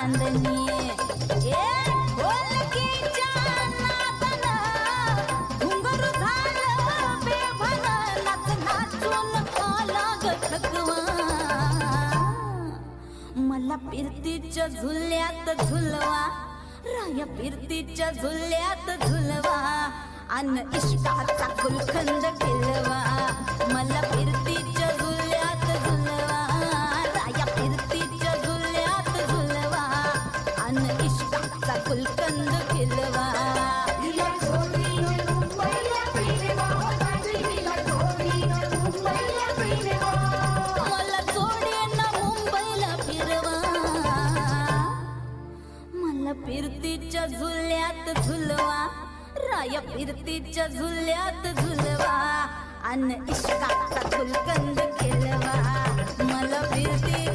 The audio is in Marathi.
चांदणी ढोलकीच्या नादानं घुंगरू झालं बेभान नाच नाचून आला ग थकवा मला फिरतीच्या झुल्यात झुलवा राया फिरतीच्या झुल्यात झुलवा अन इश्काचा गुलखंद केलवा मला फिरतीच्या झुल्यात झुलवा राया फिरतीच्या झुल्यात झुलवा अन इश्काचा गुलखंद केलवा मला जोडीनं मुंबईला फिरवा मला फिरतीच्या झुल्यात झुलवा राया फिरतीच्या झुल्यात झुलवा अन इश्काचा गुलकंद केलवा मला फिरती